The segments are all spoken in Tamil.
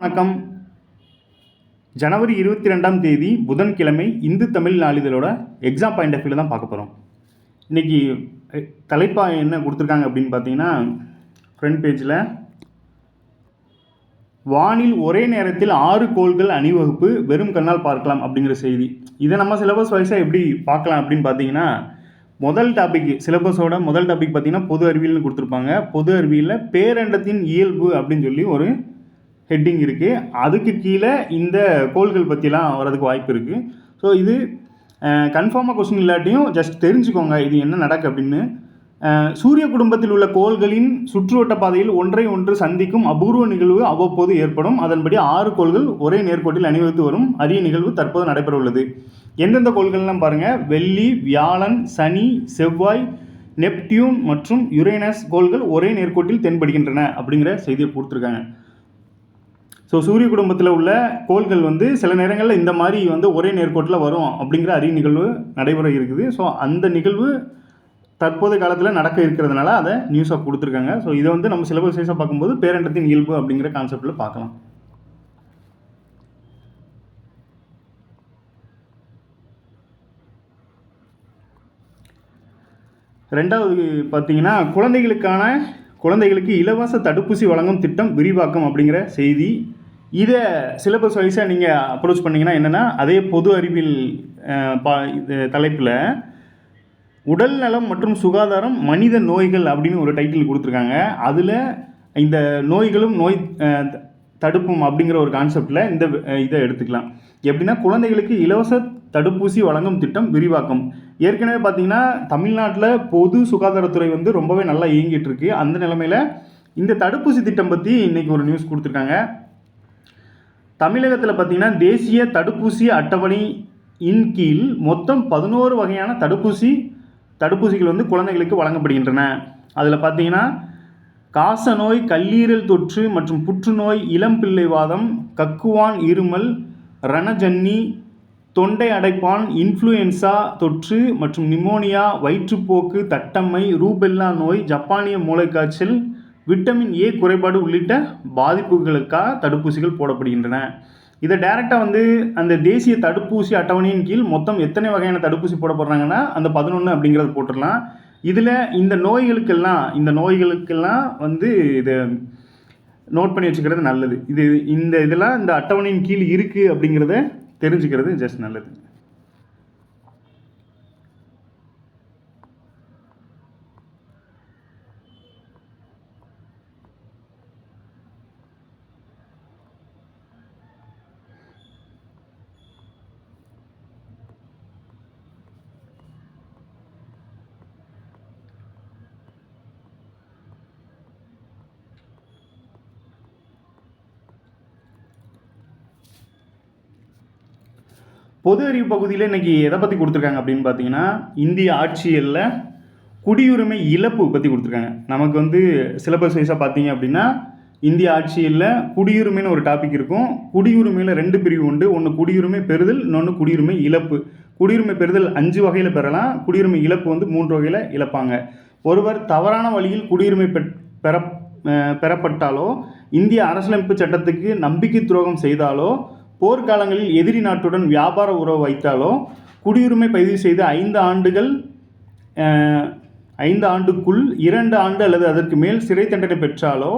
வணக்கம். ஜனவரி 22ஆம் தேதி புதன்கிழமை இந்து தமிழ் நாளிதழோட எக்ஸாம் பாயிண்ட் ஆஃப் வியூவில் தான் பார்க்க போகிறோம். இன்றைக்கி தலைப்பாக என்ன கொடுத்துருக்காங்க அப்படின்னு பார்த்தீங்கன்னா, ஃப்ரண்ட் பேஜில் வானில் ஒரே நேரத்தில் 6 கோள்கள் அணிவகுப்பு வெறும் கண்ணால் பார்க்கலாம் அப்படிங்கிற செய்தி. இதை நம்ம சிலபஸ் வைஸாக எப்படி பார்க்கலாம் அப்படின்னு பார்த்தீங்கன்னா, சிலபஸோட முதல் டாபிக் பார்த்தீங்கன்னா பொது அறிவியல்னு கொடுத்துருப்பாங்க. பொது அறிவியலில் பேரண்டத்தின் இயல்பு அப்படின்னு சொல்லி ஒரு ஹெட்டிங் இருக்குது. அதுக்கு கீழே இந்த கோள்கள் பற்றிலாம் வரதுக்கு வாய்ப்பு இருக்குது. ஸோ இது கன்ஃபார்மாக கொஸ்டின் இல்லாட்டியும் ஜஸ்ட் தெரிஞ்சுக்கோங்க இது என்ன நடக்கு அப்படின்னு. சூரிய குடும்பத்தில் உள்ள கோள்களின் சுற்றுவட்ட பாதையில் ஒன்றை ஒன்று சந்திக்கும் அபூர்வ நிகழ்வு அவ்வப்போது ஏற்படும். அதன்படி 6 கோள்கள் ஒரே நேர்கோட்டில் அணிவகுத்து வரும் அரிய நிகழ்வு தற்போது நடைபெற உள்ளது. எந்தெந்த கோள்கள்லாம் பாருங்கள், வெள்ளி, வியாழன், சனி, செவ்வாய், நெப்டியூன் மற்றும் யுரேனஸ் கோள்கள் ஒரே நேர்கோட்டில் தென்படுகின்றன அப்படிங்கிற செய்தியை கொடுத்துருக்காங்க. ஸோ சூரிய குடும்பத்தில் உள்ள கோள்கள் சில நேரங்களில் இந்த மாதிரி ஒரே நேர்கோட்டில் வரும் அப்படிங்கிற அரிய நிகழ்வு நடைபெற இருக்குது. ஸோ அந்த நிகழ்வு தற்போதைய காலத்தில் நடக்க இருக்கிறதுனால அதை நியூஸாக கொடுத்துருக்காங்க. ஸோ இதை நம்ம சிலபஸ் வைஸாக பார்க்கும்போது பேரண்டத்தின் இயல்பு அப்படிங்கிற கான்செப்டில் பார்க்கலாம். ரெண்டாவது பார்த்தீங்கன்னா, குழந்தைகளுக்கு இலவச தடுப்பூசி வழங்கும் திட்டம் விரிவாக்கம் அப்படிங்கிற செய்தி. இதை சிலபஸ் வைஸாக நீங்கள் அப்ரோச் பண்ணிங்கன்னா என்னென்னா, அதே பொது அறிவியல் தலைப்பில் உடல் நலம் மற்றும் சுகாதாரம் மனித நோய்கள் அப்படின்னு ஒரு டைட்டில் கொடுத்துருக்காங்க. அதில் இந்த நோய்களும் நோய் தடுப்பும் அப்படிங்கிற ஒரு கான்செப்டில் இதை எடுத்துக்கலாம். எப்படின்னா, குழந்தைகளுக்கு இலவச தடுப்பூசி வழங்கும் திட்டம் விரிவாக்கம். ஏற்கனவே பார்த்தீங்கன்னா தமிழ்நாட்டில் பொது சுகாதாரத்துறை ரொம்பவே நல்லா இயங்கிட்டு இருக்கு. அந்த நிலைமையில் இந்த தடுப்பூசி திட்டம் பற்றி இன்றைக்கி ஒரு நியூஸ் கொடுத்துருக்காங்க. தமிழகத்தில் பார்த்தீங்கன்னா தேசிய தடுப்பூசி அட்டவணை இன் கீழ் மொத்தம் 11 வகையான தடுப்பூசிகள் குழந்தைகளுக்கு வழங்கப்படுகின்றன. அதில் பார்த்தீங்கன்னா காசநோய், கல்லீரல் தொற்று மற்றும் புற்றுநோய், இளம்பிள்ளைவாதம், கக்குவான், இருமல், ரணஜன்னி, தொண்டை அடைப்பான், இன்ஃப்ளூயன்சா தொற்று மற்றும் நிமோனியா, வயிற்றுப்போக்கு, தட்டம்மை, ரூபெல்லா நோய், ஜப்பானிய மூளைக்காய்ச்சல், விட்டமின் ஏ குறைபாடு உள்ளிட்ட பாதிப்புகளுக்காக தடுப்பூசிகள் போடப்படுகின்றன. இதை டைரெக்டாக அந்த தேசிய தடுப்பூசி அட்டவணையின் கீழ் மொத்தம் எத்தனை வகையான தடுப்பூசி போட போடுறாங்கன்னா அந்த 11 அப்படிங்கிறது போட்டுடலாம். இதில் இந்த நோய்களுக்கெல்லாம் இதை நோட் பண்ணி வச்சுக்கிறது நல்லது. இதெல்லாம் இந்த அட்டவணையின் கீழ் இருக்குது அப்படிங்கிறத தெரிஞ்சுக்கிறது ஜஸ்ட் நல்லது. பொது அறிவு பகுதியில் இன்றைக்கி எதை பற்றி கொடுத்துருக்காங்க அப்படின்னு பார்த்தீங்கன்னா, இந்திய ஆட்சியலில் குடியுரிமை இழப்பு பற்றி கொடுத்துருக்காங்க. நமக்கு சிலபஸ் வைஸாக பார்த்தீங்க அப்படின்னா, இந்திய ஆட்சியலில் குடியுரிமைன்னு ஒரு டாபிக் இருக்கும். குடியுரிமையில் 2 பிரிவு உண்டு. ஒன்று குடியுரிமை பெறுதல், இன்னொன்று குடியுரிமை இழப்பு. குடியுரிமை பெறுதல் 5 வகையில் பெறலாம். குடியுரிமை இழப்பு 3 வகையில் இழப்பாங்க. ஒருவர் தவறான வழியில் குடியுரிமை பெறப்பட்டாலோ, இந்திய அரசியலமைப்பு சட்டத்துக்கு நம்பிக்கை துரோகம் செய்தாலோ, போர்க்காலங்களில் எதிரி நாட்டுடன் வியாபார உறவு வைத்தாலோ, குடியுரிமை பதிவு செய்து 5 ஆண்டுக்குள் 2 ஆண்டு அல்லது அதற்கு மேல் சிறை தண்டனை பெற்றாலோ,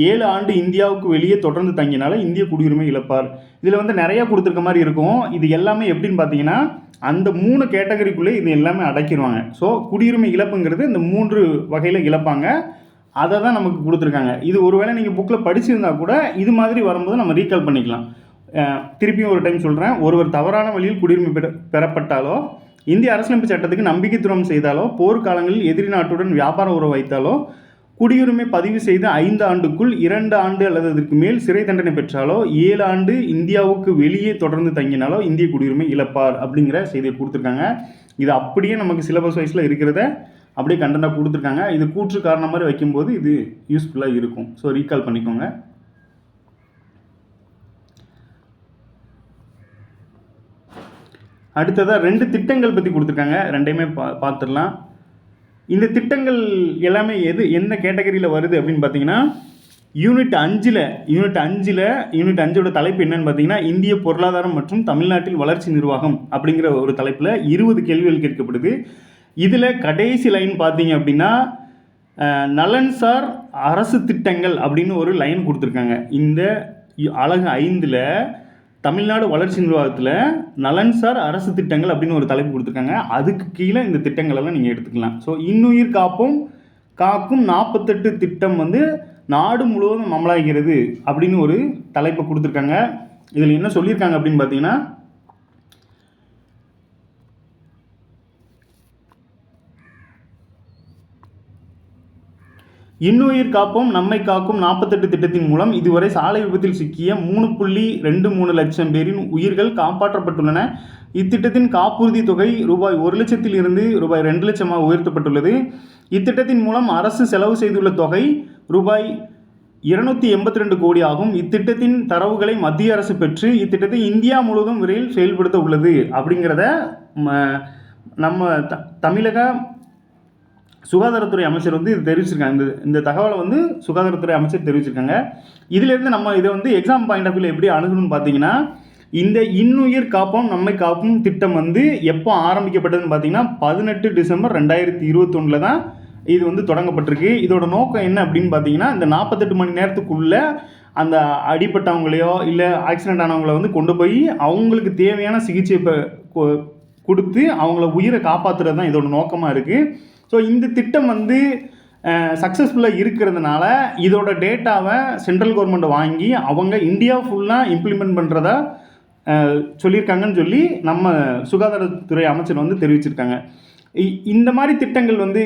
7 ஆண்டு இந்தியாவுக்கு வெளியே தொடர்ந்து தங்கினாலும் இந்திய குடியுரிமை இழப்பார். இதில் நிறையா கொடுத்துருக்க மாதிரி இருக்கும். இது எல்லாமே எப்படின்னு பார்த்தீங்கன்னா, அந்த 3 கேட்டகரிக்குள்ளே இது எல்லாமே அடக்கிடுவாங்க. ஸோ குடியுரிமை இழப்புங்கிறது இந்த 3 வகையில் இழப்பாங்க. அதை தான் நமக்கு கொடுத்துருக்காங்க. இது ஒருவேளை நீங்கள் புக்கில் படிச்சிருந்தா கூட இது மாதிரி வரும்போது நம்ம ரீகால் பண்ணிக்கலாம். திருப்பியும் ஒரு டைம் சொல்கிறேன். ஒருவர் தவறான வழியில் குடியுரிமை பெறப்பட்டாலோ, இந்திய அரசியலமைப்பு சட்டத்துக்கு நம்பிக்கை துரோகம் செய்தாலோ, போர்க்காலங்களில் எதிரி நாட்டுடன் வியாபார உறவு வைத்தாலோ, குடியுரிமை பதிவு செய்து 5 ஆண்டுக்குள் 2 ஆண்டு அல்லது அதற்கு மேல் சிறை தண்டனை பெற்றாலோ, 7 ஆண்டு இந்தியாவுக்கு வெளியே தொடர்ந்து தங்கினாலோ இந்திய குடியுரிமை இழப்பார் அப்படிங்கிற செய்தியை கொடுத்துருக்காங்க. இது அப்படியே நமக்கு சிலபஸ் வைஸில் இருக்கிறத அப்படியே கண்டென்ட்டாக கொடுத்துருக்காங்க. இது கூற்று காரணம் மாதிரி வைக்கும்போது இது யூஸ்ஃபுல்லாக இருக்கும். ஸோ ரீகால் பண்ணிக்கோங்க. அடுத்ததாக 2 திட்டங்கள் பற்றி கொடுத்துருக்காங்க. ரெண்டையுமே பார்த்துடலாம். இந்த திட்டங்கள் எல்லாமே எந்த கேட்டகரியில் வருது அப்படின்னு பார்த்தீங்கன்னா, யூனிட் அஞ்சோட தலைப்பு என்னன்னு பார்த்தீங்கன்னா, இந்திய பொருளாதாரம் மற்றும் தமிழ்நாட்டில் வளர்ச்சி நிர்வாகம் அப்படிங்கிற ஒரு தலைப்பில் 20 கேள்விகள் கேட்கப்படுது. இதில் கடைசி லைன் பார்த்தீங்க அப்படின்னா, நலன்சார் அரசு திட்டங்கள் அப்படின்னு ஒரு லைன் கொடுத்துருக்காங்க. இந்த அலகு 5ல் தமிழ்நாடு வளர்ச்சி நிர்வாகத்தில் நலன்சார் அரசு திட்டங்கள் அப்படின்னு ஒரு தலைப்பு கொடுத்துருக்காங்க. அதுக்கு கீழே இந்த திட்டங்களெல்லாம் நீங்கள் எடுத்துக்கலாம். ஸோ இன்னுயிர் காக்கும் 48 திட்டம் வந்து நாடு முழுவதும் அமலாகிறது அப்படின்னு ஒரு தலைப்பை கொடுத்துருக்காங்க. இதில் என்ன சொல்லியிருக்காங்க அப்படின்னு பார்த்தீங்கன்னா, இன்னுயிர் காப்போம் நம்மை காக்கும் 48 திட்டத்தின் மூலம் இதுவரை சாலை விபத்தில் சிக்கிய 3.23 லட்சம் பேரின் உயிர்கள் காப்பாற்றப்பட்டுள்ளன. இத்திட்டத்தின் காப்புறுதி தொகை ரூபாய் 1 லட்சத்தில் இருந்து ரூபாய் 2 லட்சமாக உயர்த்தப்பட்டுள்ளது. இத்திட்டத்தின் மூலம் அரசு செலவு செய்துள்ள தொகை ரூபாய் 282 கோடி ஆகும். இத்திட்டத்தின் தரவுகளை மத்திய அரசு பெற்று இத்திட்டத்தை இந்தியா முழுவதும் விரைவில் செயல்படுத்த உள்ளது அப்படிங்கிறத நம்ம தமிழக சுகாதாரத்துறை அமைச்சர் வந்து இது தெரிவிச்சிருக்காங்க. இந்த தகவலை வந்து சுகாதாரத்துறை அமைச்சர் தெரிவிச்சிருக்காங்க. இதிலிருந்து நம்ம இதை வந்து எக்ஸாம் பாயிண்ட் ஆஃப் வியூவில் எப்படி அணுகணும்னு பார்த்தீங்கன்னா, இந்த இன்னுயிர் காப்போம் நம்மை காப்போம் திட்டம் வந்து எப்போ ஆரம்பிக்கப்பட்டதுன்னு பார்த்தீங்கன்னா 18 டிசம்பர் 2021 தான் இது வந்து தொடங்கப்பட்டிருக்கு. இதோட நோக்கம் என்ன அப்படின்னு பார்த்தீங்கன்னா, இந்த 48 மணி நேரத்துக்குள்ளே அந்த அடிப்பட்டவங்களையோ இல்லை ஆக்சிடென்ட் ஆனவங்கள வந்து கொண்டு போய் அவங்களுக்கு தேவையான சிகிச்சை கொடுத்து அவங்கள உயிரை காப்பாற்றுறது தான் இதோட நோக்கமாக இருக்குது. ஸோ இந்த திட்டம் வந்து சக்ஸஸ்ஃபுல்லாக இருக்கிறதுனால இதோட டேட்டாவை சென்ட்ரல் கவர்மெண்ட் வாங்கி அவங்க இந்தியா ஃபுல்லாக இம்ப்ளிமெண்ட் பண்ணுறதா சொல்லியிருக்காங்கன்னு சொல்லி நம்ம சுகாதாரத்துறை அமைச்சர் வந்து தெரிவிச்சிருக்காங்க. இந்த மாதிரி திட்டங்கள் வந்து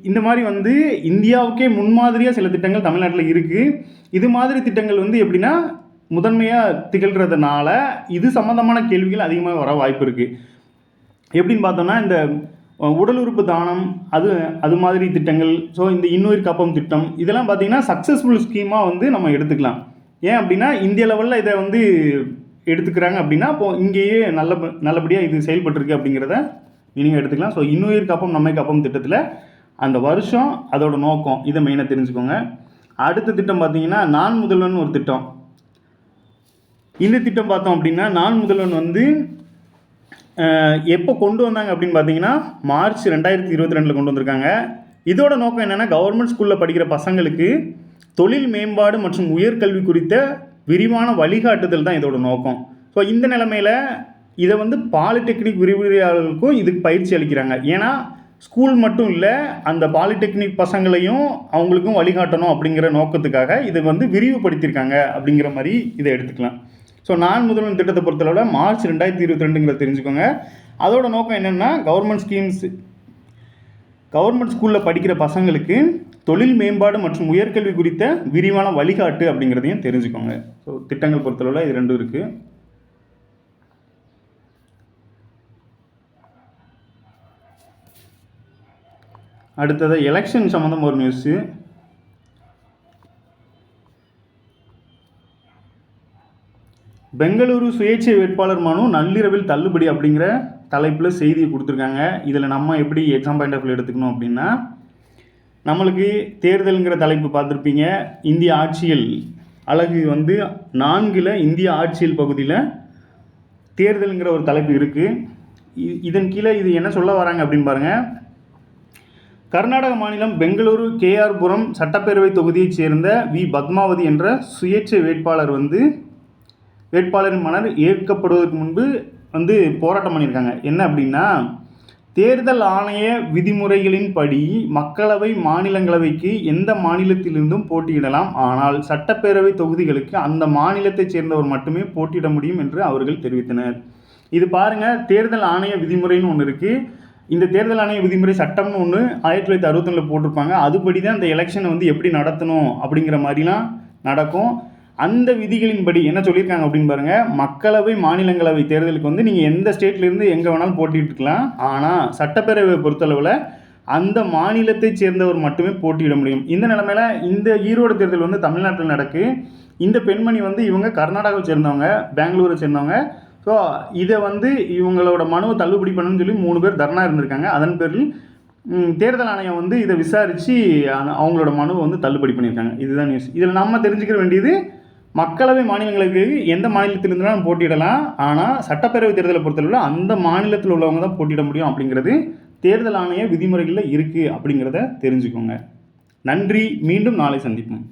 இந்த மாதிரி வந்து இந்தியாவுக்கே முன்மாதிரியாக சில திட்டங்கள் தமிழ்நாட்டில் இருக்குது. இது மாதிரி திட்டங்கள் வந்து எப்படின்னா முதன்மையாக திகழ்கிறதுனால இது சம்மந்தமான கேள்விகள் அதிகமாக வர வாய்ப்பு இருக்குது. எப்படின்னு பார்த்தோம்னா, இந்த உடல் உறுப்பு தானம் அது மாதிரி திட்டங்கள், ஸோ இந்த இன்னுயிர் காப்போம் திட்டம் இதெல்லாம் பார்த்திங்கன்னா சக்ஸஸ்ஃபுல் ஸ்கீமாக வந்து நம்ம எடுத்துக்கலாம். ஏன் அப்படின்னா இந்திய லெவலில் இதை வந்து எடுத்துக்கிறாங்க அப்படின்னா அப்போது இங்கேயே நல்லபடியாக இது செயல்பட்டுருக்கு அப்படிங்கிறத நீங்கள் எடுத்துக்கலாம். ஸோ இன்னுயிர் காப்போம் நம்மை காப்போம் திட்டத்தில் அந்த வருஷம் அதோட நோக்கம் இதை மெயினாக தெரிஞ்சுக்கோங்க. அடுத்த திட்டம் பார்த்தீங்கன்னா நான் முதல்வன் ஒரு திட்டம். இந்த திட்டம் பார்த்தோம் அப்படின்னா நான் முதல்வன் வந்து எப்போ கொண்டு வந்தாங்க அப்படின்னு பார்த்தீங்கன்னா மார்ச் 2022 கொண்டு வந்திருக்காங்க. இதோட நோக்கம் என்னென்னா, கவர்மெண்ட் ஸ்கூலில் படிக்கிற பசங்களுக்கு தொழில் மேம்பாடு மற்றும் உயர்கல்வி குறித்த விரிவான வழிகாட்டுதல் தான் இதோட நோக்கம். ஸோ இந்த நிலைமையில் இதை வந்து பாலிடெக்னிக் விரிவுரையாளர்களுக்கும் இதுக்கு பயிற்சி அளிக்கிறாங்க. ஏன்னா ஸ்கூல் மட்டும் இல்லை, அந்த பாலிடெக்னிக் பசங்களையும் அவங்களுக்கும் வழிகாட்டணும் அப்படிங்கிற நோக்கத்துக்காக இதை வந்து விரிவுபடுத்தியிருக்காங்க அப்படிங்கிற மாதிரி இதை எடுத்துக்கலாம். ஸோ நான் முதல்வன் திட்டத்தை பொறுத்தளவில் மார்ச் 2022 தெரிஞ்சுக்கோங்க. அதோட நோக்கம் என்னென்னா, கவர்மெண்ட் ஸ்கூலில் படிக்கிற பசங்களுக்கு தொழில் மேம்பாடு மற்றும் உயர்கல்வி குறித்த விரிவான வழிகாட்டு அப்படிங்கிறதையும் தெரிஞ்சுக்கோங்க. ஸோ திட்டங்கள் பொறுத்தளவில் இது ரெண்டும் இருக்குது. அடுத்தது எலெக்ஷன் சம்மந்தமாக ஒரு நியூஸு. பெங்களூரு சுயேட்சை வேட்பாளர் மனு நள்ளிரவில் தள்ளுபடி அப்படிங்கிற தலைப்பில் செய்தியை கொடுத்துருக்காங்க. இதில் நம்ம எப்படி எக்ஸாம் பாயிண்ட் ஆஃப் வியூ எடுத்துக்கணும் அப்படின்னா, நம்மளுக்கு தேர்தலுங்கிற தலைப்பு பார்த்துருப்பீங்க. இந்திய ஆட்சியல் அலகு வந்து 4ல் இந்திய ஆட்சியல் பகுதியில் தேர்தலுங்கிற ஒரு தலைப்பு இருக்குது. இதன் கீழே இது என்ன சொல்ல வராங்க அப்படின்னு பாருங்கள். கர்நாடக மாநிலம் பெங்களூரு கேஆர் புரம் சட்டப்பேரவை தொகுதியைச் சேர்ந்த வி பத்மாவதி என்ற சுயேட்சை வேட்பாளரின் மனர் ஏற்கப்படுவதற்கு முன்பு வந்து போராட்டம் பண்ணியிருக்காங்க. என்ன அப்படின்னா, தேர்தல் ஆணைய விதிமுறைகளின்படி மக்களவை மாநிலங்களவைக்கு எந்த மாநிலத்திலிருந்தும் போட்டியிடலாம். ஆனால் சட்டப்பேரவை தொகுதிகளுக்கு அந்த மாநிலத்தைச் சேர்ந்தவர் மட்டுமே போட்டியிட முடியும் என்று அவர்கள் தெரிவித்தனர். இது பாருங்கள், தேர்தல் ஆணைய விதிமுறைன்னு ஒன்று இருக்குது. இந்த தேர்தல் ஆணைய விதிமுறை சட்டம்னு ஒன்று 1961 போட்டிருப்பாங்க. அதுபடி தான் இந்த எலெக்ஷனை வந்து எப்படி நடத்தணும் அப்படிங்கிற மாதிரிலாம் நடக்கும். அந்த விதிகளின்படி என்ன சொல்லியிருக்காங்க அப்படின்னு பாருங்கள். மக்களவை மாநிலங்களவை தேர்தலுக்கு வந்து நீங்கள் எந்த ஸ்டேட்லேருந்து எங்கே வேணாலும் போட்டிட்டுருக்கலாம். ஆனால் சட்டப்பேரவை பொறுத்தளவில் அந்த மாநிலத்தை சேர்ந்தவர் மட்டுமே போட்டியிட முடியும். இந்த நிலைமையில் இந்த ஈரோடு தேர்தல் வந்து தமிழ்நாட்டில் நடக்கு. இந்த பெண்மணி வந்து இவங்க கர்நாடகாவை சேர்ந்தவங்க, பெங்களூரை சேர்ந்தவங்க. ஸோ இதை வந்து இவங்களோட மனுவை தள்ளுபடி பண்ணணும்னு சொல்லி 3 பேர் தர்ணா இருந்திருக்காங்க. அதன் பேரில் தேர்தல் ஆணையம் வந்து இதை விசாரித்து அவங்களோட மனுவை வந்து தள்ளுபடி பண்ணியிருக்காங்க. இதுதான் நியூஸ். இதில் நம்ம தெரிஞ்சுக்க வேண்டியது, மக்களவை மாநிலங்களுக்கு எந்த மாநிலத்திலிருந்துலாம் போட்டியிடலாம், ஆனால் சட்டப்பேரவை தேர்தலை பொறுத்தளவில் அந்த மாநிலத்தில் உள்ளவங்க தான் போட்டியிட முடியும் அப்படிங்கிறது தேர்தல் ஆணைய விதிமுறைகளில் இருக்குது அப்படிங்கிறத தெரிஞ்சுக்கோங்க. நன்றி. மீண்டும் நாளை சந்திப்போம்.